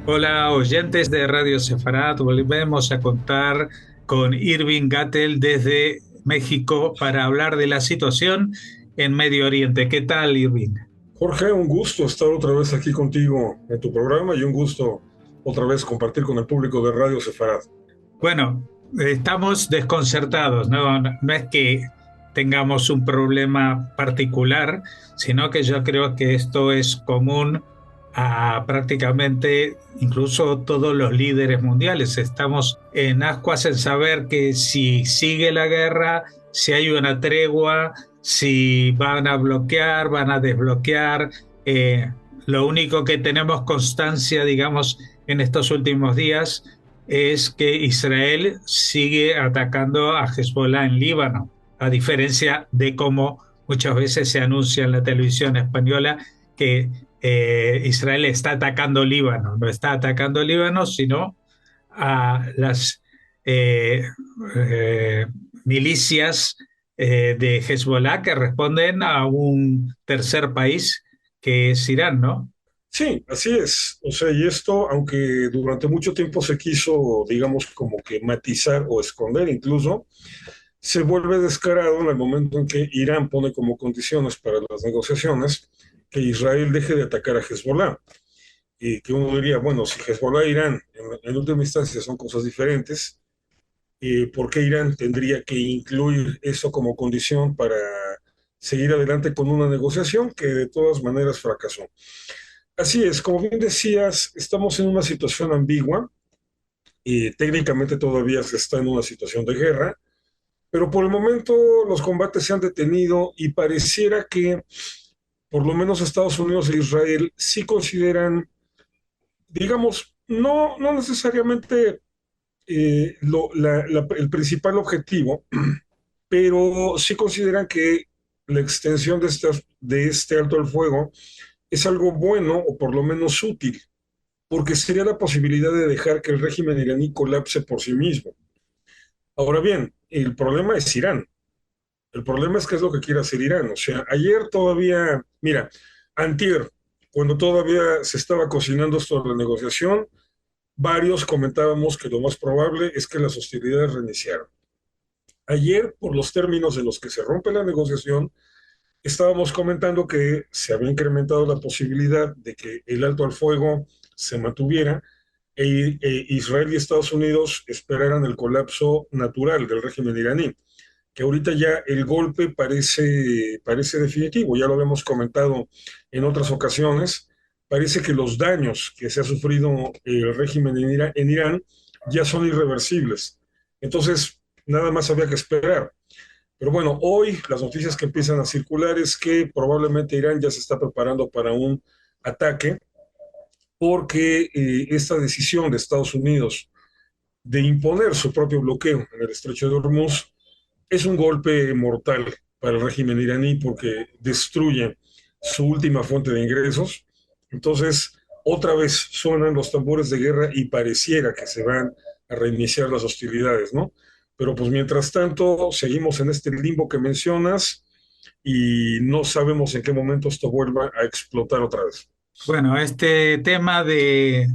Hola, oyentes de Radio Sefarat. Volvemos a contar con Irving Gattel desde México para hablar de la situación en Medio Oriente. ¿Qué tal, Irving? Jorge, un gusto estar otra vez aquí contigo en tu programa y un gusto otra vez compartir con el público de Radio Sefarad. Bueno, estamos desconcertados, ¿no? No es que tengamos un problema particular, sino que yo creo que esto es común a prácticamente incluso todos los líderes mundiales. Estamos en ascuas en saber que si sigue la guerra, si hay una tregua, si van a bloquear, van a desbloquear. Lo único que tenemos constancia, digamos, en estos últimos días es que Israel sigue atacando a Hezbollah en Líbano, a diferencia de cómo muchas veces se anuncia en la televisión española que Israel está atacando Líbano. No está atacando Líbano, sino a las eh, eh, milicias de Hezbollah que responden a un tercer país que es Irán, ¿no? Sí, así es. O sea, y esto, aunque durante mucho tiempo se quiso, digamos, como que matizar o esconder incluso, se vuelve descarado en el momento en que Irán pone como condiciones para las negociaciones que Israel deje de atacar a Hezbollah. Y que uno diría, bueno, si Hezbollah e Irán en última instancia son cosas diferentes, ¿por qué Irán tendría que incluir eso como condición para seguir adelante con una negociación que de todas maneras fracasó? Así es, como bien decías, estamos en una situación ambigua y técnicamente todavía se está en una situación de guerra, pero por el momento los combates se han detenido y pareciera que por lo menos Estados Unidos e Israel sí consideran, digamos, no necesariamente el principal objetivo, pero sí consideran que la extensión de este alto al fuego es algo bueno o por lo menos útil, porque sería la posibilidad de dejar que el régimen iraní colapse por sí mismo. Ahora bien, el problema es Irán. El problema es qué es lo que quiere hacer Irán. O sea, ayer todavía, mira, antier, cuando todavía se estaba cocinando esto de la negociación, varios comentábamos que lo más probable es que las hostilidades reiniciaran. Ayer, por los términos en los que se rompe la negociación, estábamos comentando que se había incrementado la posibilidad de que el alto al fuego se mantuviera Israel y Estados Unidos esperaran el colapso natural del régimen iraní, que ahorita ya el golpe parece definitivo, ya lo habíamos comentado en otras ocasiones, parece que los daños que se ha sufrido el régimen en Irán ya son irreversibles. Entonces, nada más había que esperar. Pero bueno, hoy las noticias que empiezan a circular es que probablemente Irán ya se está preparando para un ataque porque esta decisión de Estados Unidos de imponer su propio bloqueo en el estrecho de Hormuz es un golpe mortal para el régimen iraní porque destruye su última fuente de ingresos. Entonces, otra vez suenan los tambores de guerra y pareciera que se van a reiniciar las hostilidades, ¿no? Pero pues mientras tanto, seguimos en este limbo que mencionas y no sabemos en qué momento esto vuelva a explotar otra vez. Bueno, este tema de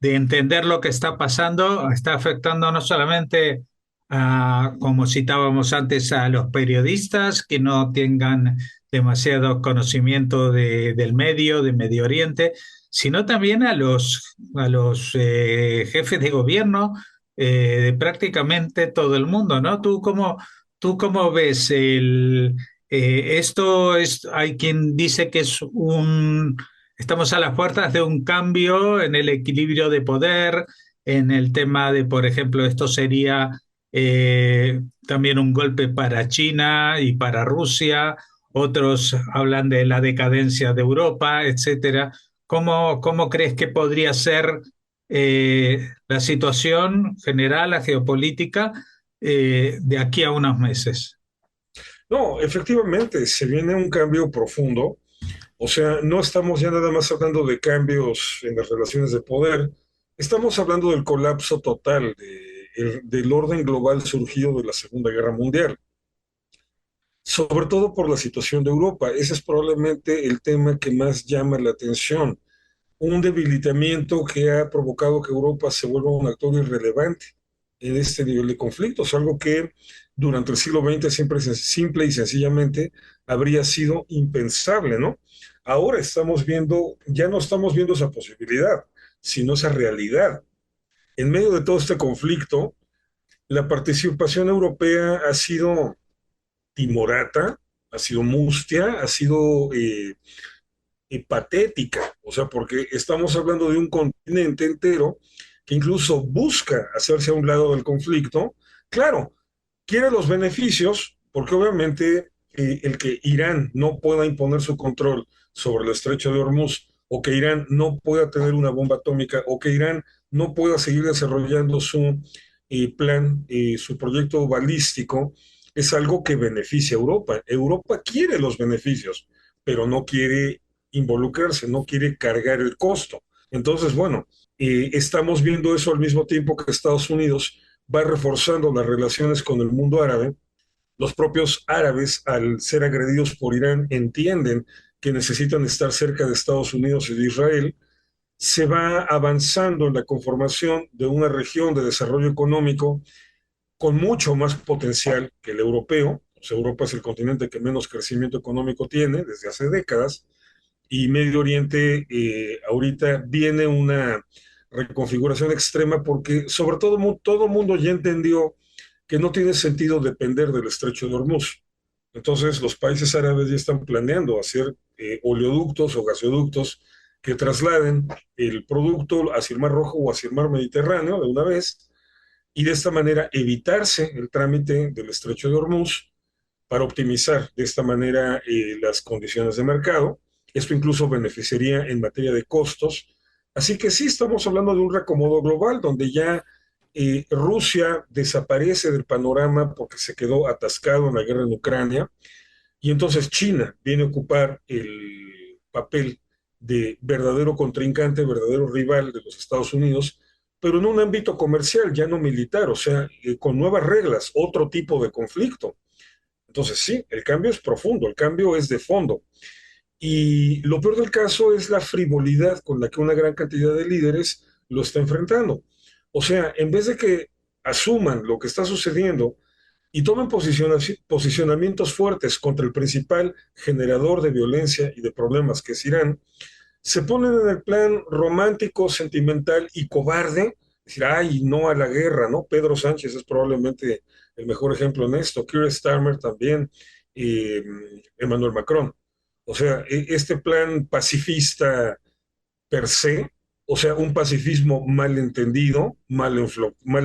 entender lo que está pasando está afectando no solamente a, como citábamos antes, a los periodistas que no tengan demasiado conocimiento del medio, de Medio Oriente, sino también a los jefes de gobierno de prácticamente todo el mundo, ¿no? Tú cómo ves esto es, hay quien dice que es un estamos a las puertas de un cambio en el equilibrio de poder, en el tema de, por ejemplo, esto sería también un golpe para China y para Rusia. Otros hablan de la decadencia de Europa, etcétera. ¿Cómo crees que podría ser la situación general, la geopolítica, de aquí a unos meses? No, efectivamente, se viene un cambio profundo. O sea, no estamos ya nada más hablando de cambios en las relaciones de poder, estamos hablando del colapso total del orden global surgido de la Segunda Guerra Mundial, sobre todo por la situación de Europa. Ese es probablemente el tema que más llama la atención. un debilitamiento que ha provocado que Europa se vuelva un actor irrelevante en este nivel de conflictos, algo que durante el siglo XX simple y sencillamente habría sido impensable, ¿no? Ahora estamos viendo, ya no estamos viendo esa posibilidad, sino esa realidad. En medio de todo este conflicto, la participación europea ha sido timorata, ha sido mustia, ha sido patética, o sea, porque estamos hablando de un continente entero que incluso busca hacerse a un lado del conflicto. Claro, quiere los beneficios, porque obviamente el que Irán no pueda imponer su control sobre el estrecho de Hormuz, o que Irán no pueda tener una bomba atómica, o que Irán no pueda seguir desarrollando su plan, su proyecto balístico, es algo que beneficia a Europa. Europa quiere los beneficios, pero no quiere involucrarse, no quiere cargar el costo. Entonces, bueno, estamos viendo eso al mismo tiempo que Estados Unidos va reforzando las relaciones con el mundo árabe. Los propios árabes, al ser agredidos por Irán, entienden que necesitan estar cerca de Estados Unidos y de Israel. Se va avanzando en la conformación de una región de desarrollo económico con mucho más potencial que el europeo. O sea, Europa es el continente que menos crecimiento económico tiene desde hace décadas, y Medio Oriente ahorita viene una reconfiguración extrema porque sobre todo mundo ya entendió que no tiene sentido depender del estrecho de Hormuz. Entonces los países árabes ya están planeando hacer oleoductos o gasoductos que trasladen el producto hacia el Mar Rojo o hacia el Mar Mediterráneo de una vez, y de esta manera evitarse el trámite del estrecho de Hormuz para optimizar de esta manera las condiciones de mercado. Esto incluso beneficiaría en materia de costos. Así que sí, estamos hablando de un reacomodo global donde ya Rusia desaparece del panorama porque se quedó atascado en la guerra en Ucrania, y entonces China viene a ocupar el papel de verdadero contrincante, verdadero rival de los Estados Unidos, pero en un ámbito comercial, ya no militar, o sea, con nuevas reglas, otro tipo de conflicto. Entonces, sí, el cambio es profundo, el cambio es de fondo. Y lo peor del caso es la frivolidad con la que una gran cantidad de líderes lo está enfrentando. O sea, en vez de que asuman lo que está sucediendo y tomen posicionamientos fuertes contra el principal generador de violencia y de problemas, que es Irán, se ponen en el plan romántico, sentimental y cobarde, decir, ay, no a la guerra, ¿no? Pedro Sánchez es probablemente el mejor ejemplo en esto, Keir Starmer también, eh, Emmanuel Macron. O sea, este plan pacifista per se, o sea, un pacifismo mal entendido, mal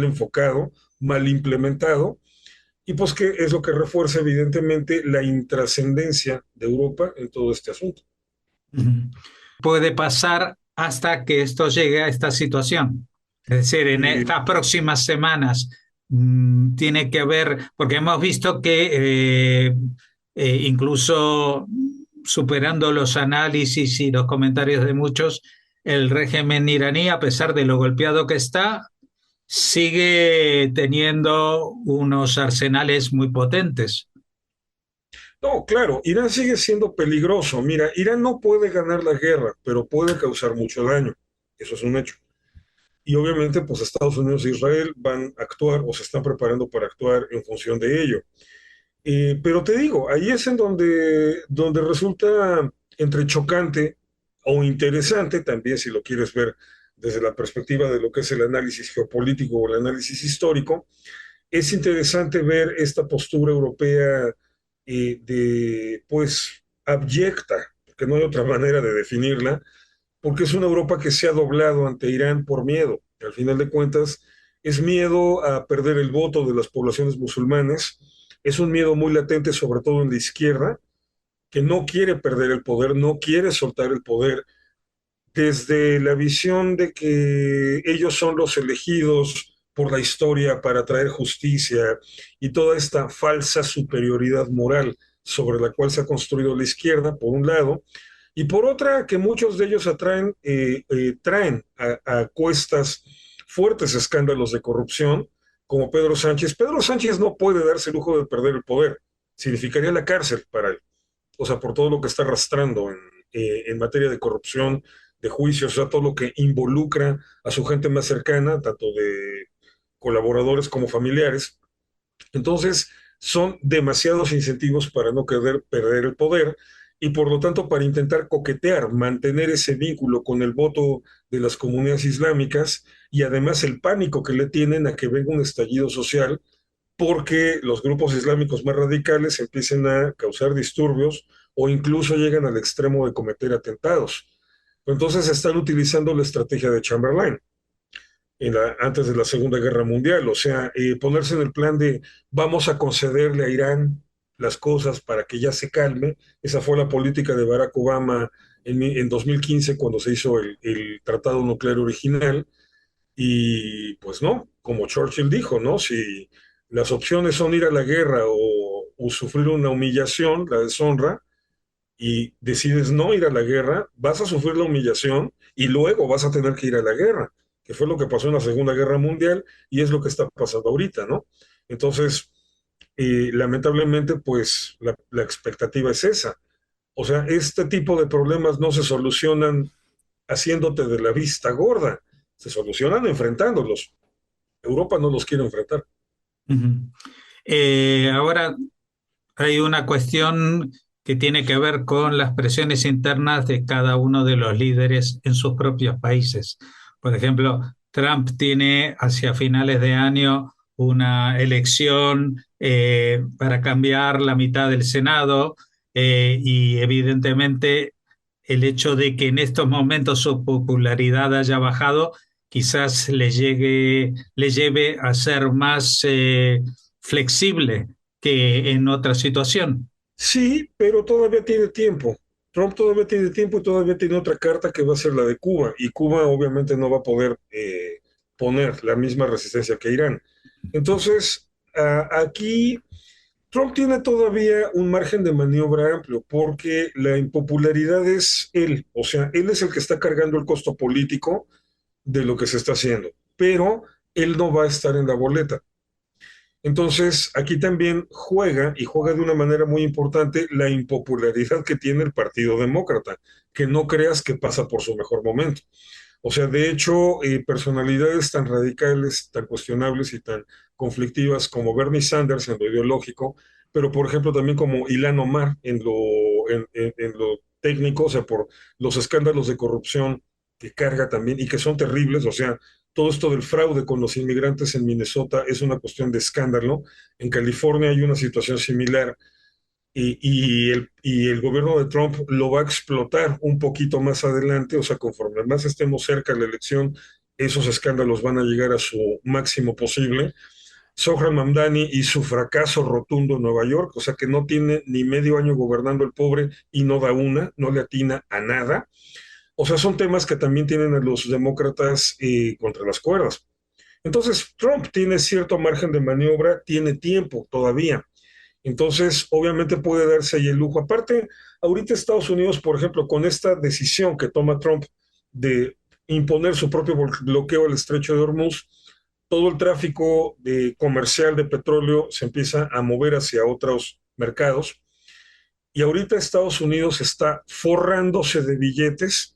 enfocado, mal implementado, y pues que es lo que refuerza evidentemente la intrascendencia de Europa en todo este asunto. Puede pasar hasta que esto llegue a esta situación. Es decir, en Eh, estas próximas semanas tiene que haber, porque hemos visto que incluso superando los análisis y los comentarios de muchos, el régimen iraní, a pesar de lo golpeado que está, sigue teniendo unos arsenales muy potentes. No, claro, Irán sigue siendo peligroso. Mira, Irán no puede ganar la guerra, pero puede causar mucho daño. Eso es un hecho. Y obviamente, pues Estados Unidos e Israel van a actuar o se están preparando para actuar en función de ello. Pero te digo, ahí es en donde resulta entre chocante o interesante, también si lo quieres ver desde la perspectiva de lo que es el análisis geopolítico o el análisis histórico, es interesante ver esta postura europea pues, abyecta, porque no hay otra manera de definirla, porque es una Europa que se ha doblado ante Irán por miedo. Al final de cuentas, es miedo a perder el voto de las poblaciones musulmanes, es un miedo muy latente, sobre todo en la izquierda, que no quiere perder el poder, no quiere soltar el poder, desde la visión de que ellos son los elegidos por la historia para traer justicia y toda esta falsa superioridad moral sobre la cual se ha construido la izquierda, por un lado, y por otra, que muchos de ellos traen a cuestas fuertes escándalos de corrupción, como Pedro Sánchez. Pedro Sánchez no puede darse el lujo de perder el poder, significaría la cárcel para él, o sea, por todo lo que está arrastrando en materia de corrupción, de juicios, o sea, todo lo que involucra a su gente más cercana, tanto de colaboradores como familiares. Entonces, son demasiados incentivos para no querer perder el poder y por lo tanto para intentar coquetear, mantener ese vínculo con el voto de las comunidades islámicas y además el pánico que le tienen a que venga un estallido social porque los grupos islámicos más radicales empiecen a causar disturbios o incluso llegan al extremo de cometer atentados. Entonces están utilizando la estrategia de Chamberlain antes de la Segunda Guerra Mundial, o sea, ponerse en el plan de vamos a concederle a Irán las cosas para que ya se calme. Esa fue la política de Barack Obama en 2015 cuando se hizo el tratado nuclear original. Y pues no, como Churchill dijo, ¿no? Si las opciones son ir a la guerra o sufrir una humillación, la deshonra, y decides no ir a la guerra, vas a sufrir la humillación y luego vas a tener que ir a la guerra, que fue lo que pasó en la Segunda Guerra Mundial y es lo que está pasando ahorita, ¿no? Entonces, lamentablemente, pues la expectativa es esa. O sea, este tipo de problemas no se solucionan haciéndote de la vista gorda, se solucionan enfrentándolos. Europa no los quiere enfrentar. Ujú. Ahora hay una cuestión que tiene que ver con las presiones internas de cada uno de los líderes en sus propios países. Por ejemplo, Trump tiene hacia finales de año una elección para cambiar la mitad del Senado y evidentemente el hecho de que en estos momentos su popularidad haya bajado quizás le lleve a ser más flexible que en otra situación. Sí, pero todavía tiene tiempo. Trump todavía tiene tiempo y todavía tiene otra carta que va a ser la de Cuba. Y Cuba obviamente no va a poder poner la misma resistencia que Irán. Entonces, aquí Trump tiene todavía un margen de maniobra amplio porque la impopularidad es él. O sea, él es el que está cargando el costo político de lo que se está haciendo. Pero él no va a estar en la boleta. Entonces, aquí también juega, y juega de una manera muy importante, la impopularidad que tiene el Partido Demócrata, que no creas que pasa por su mejor momento. O sea, de hecho, personalidades tan radicales, tan cuestionables y tan conflictivas como Bernie Sanders en lo ideológico, pero por ejemplo también como Ilhan Omar en lo técnico, o sea, por los escándalos de corrupción que carga también y que son terribles, o sea, todo esto del fraude con los inmigrantes en Minnesota es una cuestión de escándalo. En California hay una situación similar y el gobierno de Trump lo va a explotar un poquito más adelante, o sea, conforme más estemos cerca de la elección, esos escándalos van a llegar a su máximo posible. Zohran Mamdani y su fracaso rotundo en Nueva York, o sea que no tiene ni medio año gobernando el pobre y no da una, no le atina a nada. O sea, son temas que también tienen a los demócratas contra las cuerdas. Entonces, Trump tiene cierto margen de maniobra, tiene tiempo todavía. Entonces, obviamente puede darse ahí el lujo. Aparte, ahorita Estados Unidos, por ejemplo, con esta decisión que toma Trump de imponer su propio bloqueo al estrecho de Hormuz, todo el tráfico comercial de petróleo se empieza a mover hacia otros mercados. Y ahorita Estados Unidos está forrándose de billetes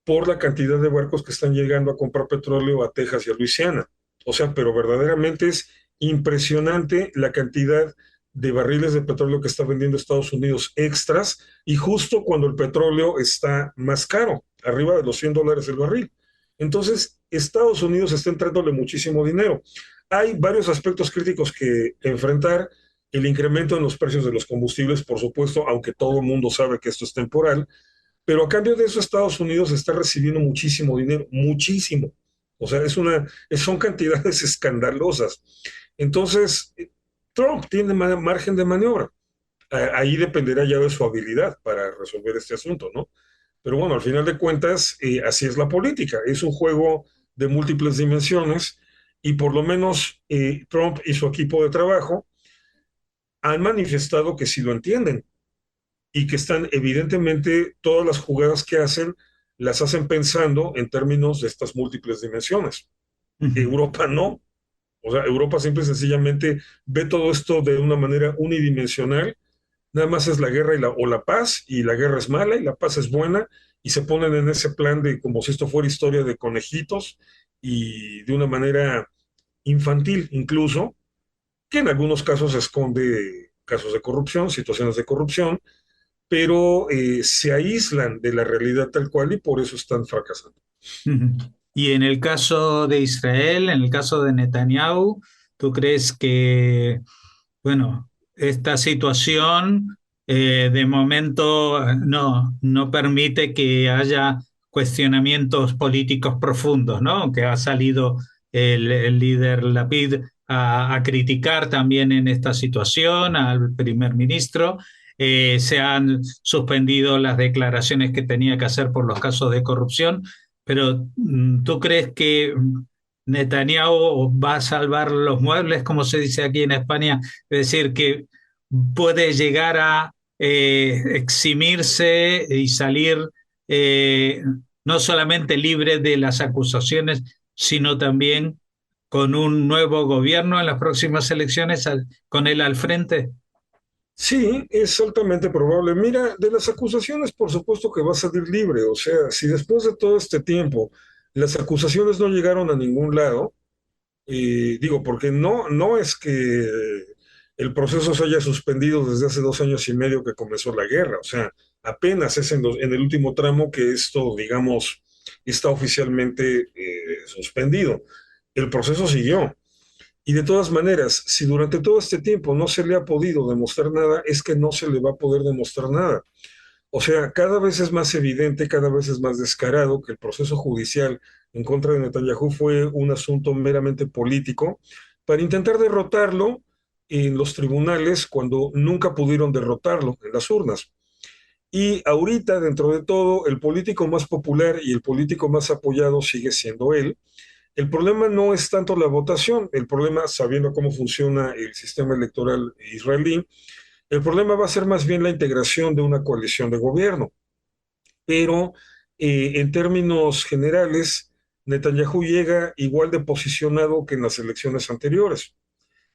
por la cantidad de barcos que están llegando a comprar petróleo a Texas y a Luisiana. O sea, pero verdaderamente es impresionante la cantidad de barriles de petróleo que está vendiendo Estados Unidos extras y justo cuando el petróleo está más caro, arriba de los $100 el barril. Entonces, Estados Unidos está entrándole muchísimo dinero. Hay varios aspectos críticos que enfrentar. El incremento en los precios de los combustibles, por supuesto, aunque todo el mundo sabe que esto es temporal, pero a cambio de eso, Estados Unidos está recibiendo muchísimo dinero, muchísimo. O sea, son cantidades escandalosas. Entonces, Trump tiene margen de maniobra. Ahí dependerá ya de su habilidad para resolver este asunto, ¿no? Pero bueno, al final de cuentas, así es la política. Es un juego de múltiples dimensiones y por lo menos Trump y su equipo de trabajo han manifestado que sí lo entienden y que están evidentemente todas las jugadas que hacen las hacen pensando en términos de estas múltiples dimensiones. Europa no. O sea, Europa simple y sencillamente ve todo esto de una manera unidimensional nada más es la guerra o la paz, y la guerra es mala y la paz es buena, y se ponen en ese plan de como si esto fuera historia de conejitos y de una manera infantil incluso, que en algunos casos esconde casos de corrupción, situaciones de corrupción, pero se aíslan de la realidad tal cual y por eso están fracasando. Ujú. Y en el caso de Israel, en el caso de Netanyahu, ¿tú crees que, bueno, esta situación de momento no permite que haya cuestionamientos políticos profundos, ¿no? Que ha salido el líder Lapid a criticar también en esta situación al primer ministro. Se han suspendido las declaraciones que tenía que hacer por los casos de corrupción, pero ¿tú crees que Netanyahu va a salvar los muebles, como se dice aquí en España? Es decir, que puede llegar a eximirse y salir eh, no solamente libre de las acusaciones, sino también con un nuevo gobierno en las próximas elecciones, con él al frente. Sí, es altamente probable. Mira, de las acusaciones, por supuesto que va a salir libre. O sea, si después de todo este tiempo las acusaciones no llegaron a ningún lado, digo, porque no es que el proceso se haya suspendido desde hace 2 años y medio que comenzó la guerra. O sea, apenas es en el último tramo que esto, digamos, está oficialmente suspendido. El proceso siguió. Y de todas maneras, si durante todo este tiempo no se le ha podido demostrar nada, es que no se le va a poder demostrar nada. O sea, cada vez es más evidente, cada vez es más descarado que el proceso judicial en contra de Netanyahu fue un asunto meramente político para intentar derrotarlo en los tribunales cuando nunca pudieron derrotarlo en las urnas. Y ahorita, dentro de todo, el político más popular y el político más apoyado sigue siendo él. El problema no es tanto la votación, el problema, sabiendo cómo funciona el sistema electoral israelí, el problema va a ser más bien la integración de una coalición de gobierno. Pero en términos generales, Netanyahu llega igual de posicionado que en las elecciones anteriores.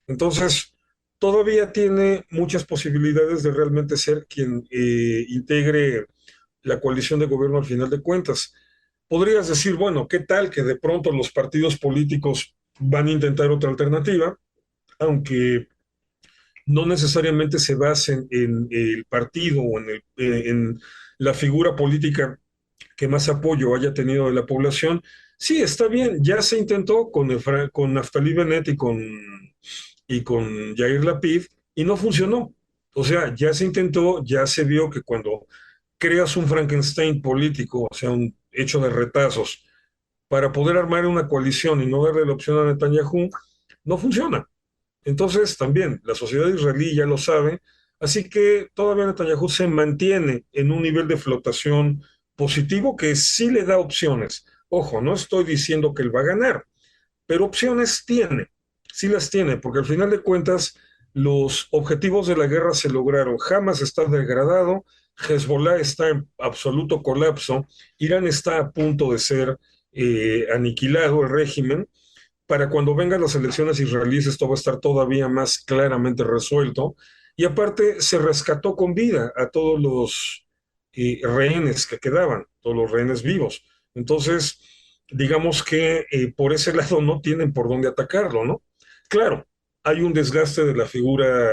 Entonces, todavía tiene muchas posibilidades de realmente ser quien integre la coalición de gobierno al final de cuentas. Podrías decir, bueno, ¿qué tal que de pronto los partidos políticos van a intentar otra alternativa? Aunque no necesariamente se basen en el partido o en la figura política que más apoyo haya tenido de la población. Sí, está bien, ya se intentó con Naftali Bennett y con Yair Lapid y no funcionó. O sea, ya se intentó, ya se vio que cuando creas un Frankenstein político, o sea, un hecho de retazos, para poder armar una coalición y no darle la opción a Netanyahu, no funciona. Entonces, también la sociedad israelí ya lo sabe, así que todavía Netanyahu se mantiene en un nivel de flotación positivo que sí le da opciones. Ojo, no estoy diciendo que él va a ganar, pero opciones tiene, sí las tiene, porque al final de cuentas los objetivos de la guerra se lograron. Hamas está degradado, Hezbollah está en absoluto colapso, Irán está a punto de ser aniquilado el régimen. Para cuando vengan las elecciones israelíes esto va a estar todavía más claramente resuelto. Y aparte se rescató con vida a todos los rehenes que quedaban, todos los rehenes vivos. Entonces, digamos que por ese lado no tienen por dónde atacarlo, ¿no? Claro, hay un desgaste de la figura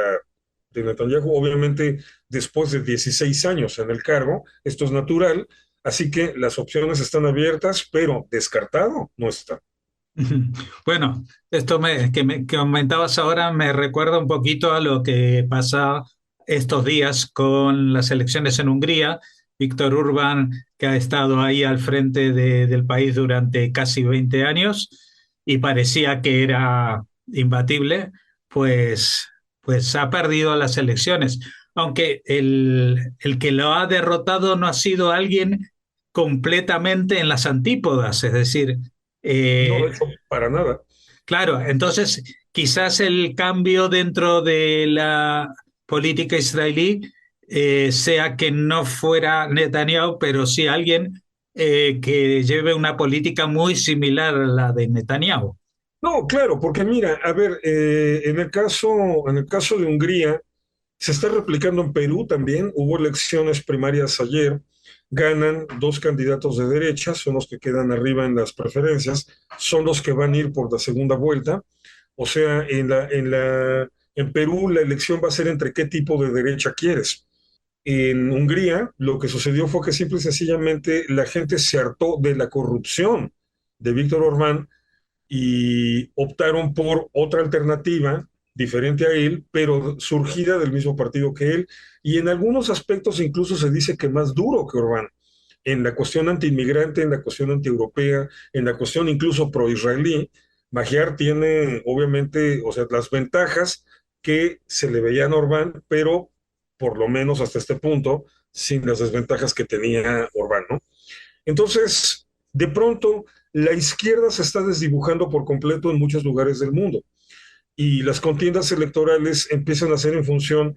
de Netanyahu, obviamente después de 16 años en el cargo, esto es natural, así que las opciones están abiertas, pero descartado no está. Bueno, que comentabas ahora me recuerda un poquito a lo que pasa estos días con las elecciones en Hungría. Víctor Orbán, que ha estado ahí al frente del país durante casi 20 años y parecía que era imbatible, pues, pues ha perdido las elecciones. Aunque el que lo ha derrotado no ha sido alguien completamente en las antípodas, es decir, No, eh, de hecho, para nada. claro, entonces quizás el cambio dentro de la política israelí sea que no fuera Netanyahu, pero sí alguien que lleve una política muy similar a la de Netanyahu. No, claro, porque mira, a ver, en el caso de Hungría, Se está replicando en Perú también. Hubo elecciones primarias ayer. Ganan dos candidatos de derecha, son los que quedan arriba en las preferencias, son los que van a ir por la segunda vuelta. O sea, en Perú la elección va a ser entre qué tipo de derecha quieres. En Hungría lo que sucedió fue que simple y sencillamente la gente se hartó de la corrupción de Víctor Orbán y optaron por otra alternativa diferente a él, pero surgida del mismo partido que él, y en algunos aspectos incluso se dice que más duro que Orbán, en la cuestión antiinmigrante, en la cuestión antieuropea, en la cuestión incluso pro-israelí. Magyar tiene, obviamente, o sea, las ventajas que se le veían a Orbán, pero por lo menos hasta este punto, sin las desventajas que tenía Orbán, ¿no? Entonces, de pronto, la izquierda se está desdibujando por completo en muchos lugares del mundo y las contiendas electorales empiezan a ser en función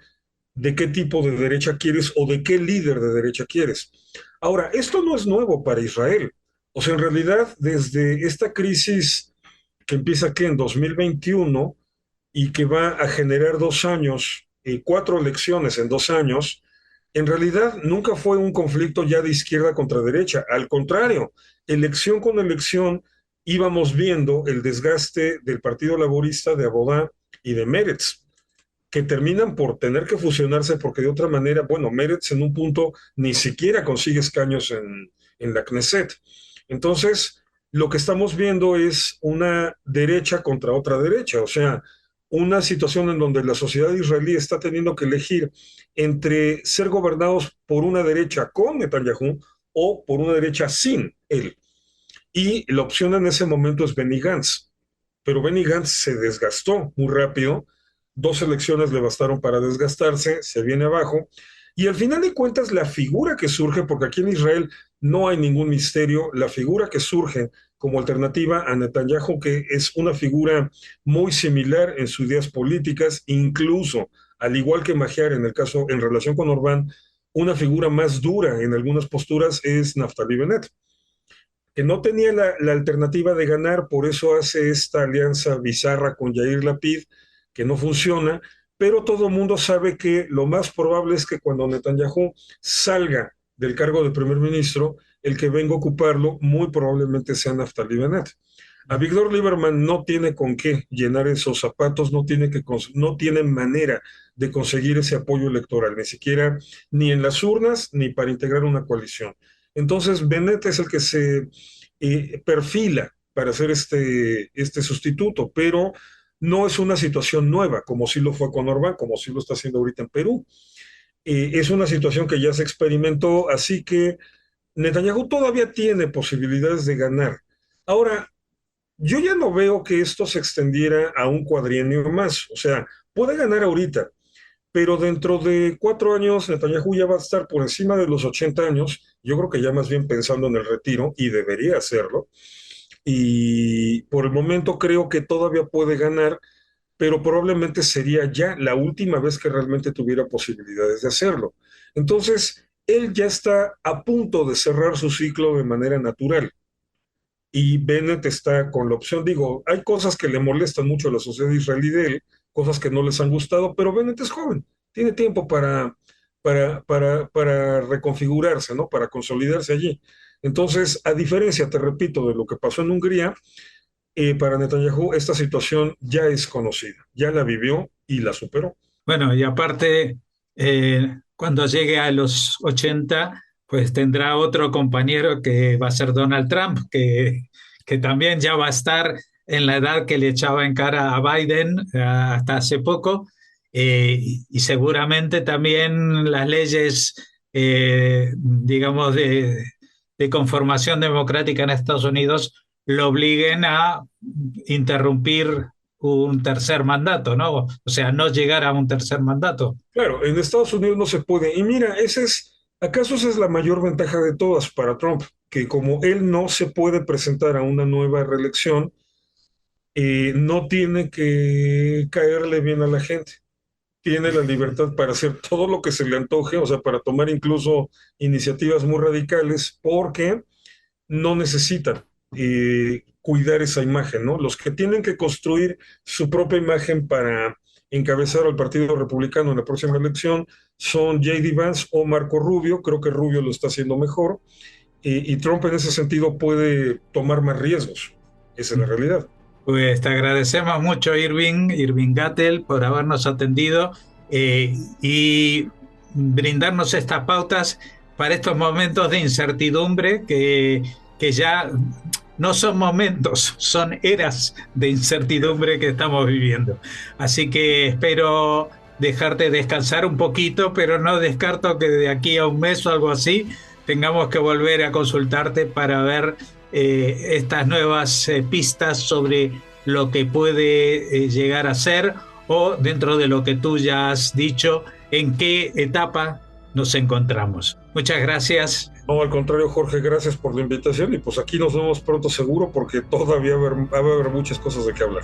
de qué tipo de derecha quieres o de qué líder de derecha quieres. Ahora, esto no es nuevo para Israel. O sea, en realidad, desde esta crisis que empieza aquí en 2021 y que va a generar 2 años, cuatro elecciones en 2 años, en realidad nunca fue un conflicto ya de izquierda contra derecha. Al contrario, elección con elección íbamos viendo el desgaste del Partido Laborista, de Abodá y de Meretz, que terminan por tener que fusionarse porque de otra manera, bueno, Meretz en un punto ni siquiera consigue escaños en la Knesset. Entonces, lo que estamos viendo es una derecha contra otra derecha, o sea, una situación en donde la sociedad israelí está teniendo que elegir entre ser gobernados por una derecha con Netanyahu o por una derecha sin él. Y la opción en ese momento es Benny Gantz. Pero Benny Gantz se desgastó muy rápido. 2 elecciones le bastaron para desgastarse, se viene abajo. Y al final de cuentas, la figura que surge, porque aquí en Israel no hay ningún misterio, la figura que surge como alternativa a Netanyahu, que es una figura muy similar en sus ideas políticas, incluso, al igual que Magyar en el caso, en relación con Orbán, una figura más dura en algunas posturas es Naftali Bennett, que no tenía la alternativa de ganar, por eso hace esta alianza bizarra con Yair Lapid, que no funciona, pero todo el mundo sabe que lo más probable es que cuando Netanyahu salga del cargo de primer ministro, el que venga a ocuparlo muy probablemente sea Naftali Bennett. A Víctor Lieberman no tiene con qué llenar esos zapatos, no tiene manera de conseguir ese apoyo electoral, ni siquiera ni en las urnas ni para integrar una coalición. Entonces, Bennett es el que se perfila para hacer este sustituto, pero no es una situación nueva, como sí lo fue con Orbán, como sí lo está haciendo ahorita en Perú. Es una situación que ya se experimentó, así que Netanyahu todavía tiene posibilidades de ganar. Ahora, yo ya no veo que esto se extendiera a un cuadrienio más, o sea, puede ganar ahorita, pero dentro de 4 años Netanyahu ya va a estar por encima de los 80 años, yo creo que ya más bien pensando en el retiro, y debería hacerlo, y por el momento creo que todavía puede ganar, pero probablemente sería ya la última vez que realmente tuviera posibilidades de hacerlo. Entonces, él ya está a punto de cerrar su ciclo de manera natural y Bennett está con la opción, digo, hay cosas que le molestan mucho a la sociedad israelí de él, cosas que no les han gustado, pero Bennett es joven, tiene tiempo para reconfigurarse, ¿no? Para consolidarse allí. Entonces, a diferencia, te repito, de lo que pasó en Hungría, para Netanyahu esta situación ya es conocida, ya la vivió y la superó. Bueno, y aparte, cuando llegue a los 80, pues tendrá otro compañero que va a ser Donald Trump, que también ya va a estar en la edad que le echaba en cara a Biden hasta hace poco, y seguramente también las leyes, digamos, de conformación democrática en Estados Unidos lo obliguen a interrumpir un tercer mandato, ¿no? O sea, no llegar a un tercer mandato. Claro, en Estados Unidos no se puede. Y mira, ¿acaso esa es la mayor ventaja de todas para Trump? Que como él no se puede presentar a una nueva reelección, no tiene que caerle bien a la gente. Tiene la libertad para hacer todo lo que se le antoje, o sea, para tomar incluso iniciativas muy radicales, porque no necesitan cuidar esa imagen, ¿no? Los que tienen que construir su propia imagen para encabezar al Partido Republicano en la próxima elección son J.D. Vance o Marco Rubio. Creo que Rubio lo está haciendo mejor y Trump en ese sentido puede tomar más riesgos. Esa es la realidad. Pues te agradecemos mucho, Irving Gattel, por habernos atendido y brindarnos estas pautas para estos momentos de incertidumbre que ya no son momentos, son eras de incertidumbre que estamos viviendo. Así que espero dejarte descansar un poquito, pero no descarto que de aquí a un mes o algo así tengamos que volver a consultarte para ver estas nuevas pistas sobre lo que puede llegar a ser o dentro de lo que tú ya has dicho, en qué etapa nos encontramos. Muchas gracias. No, al contrario, Jorge, gracias por la invitación y pues aquí nos vemos pronto seguro porque todavía va a haber muchas cosas de qué hablar.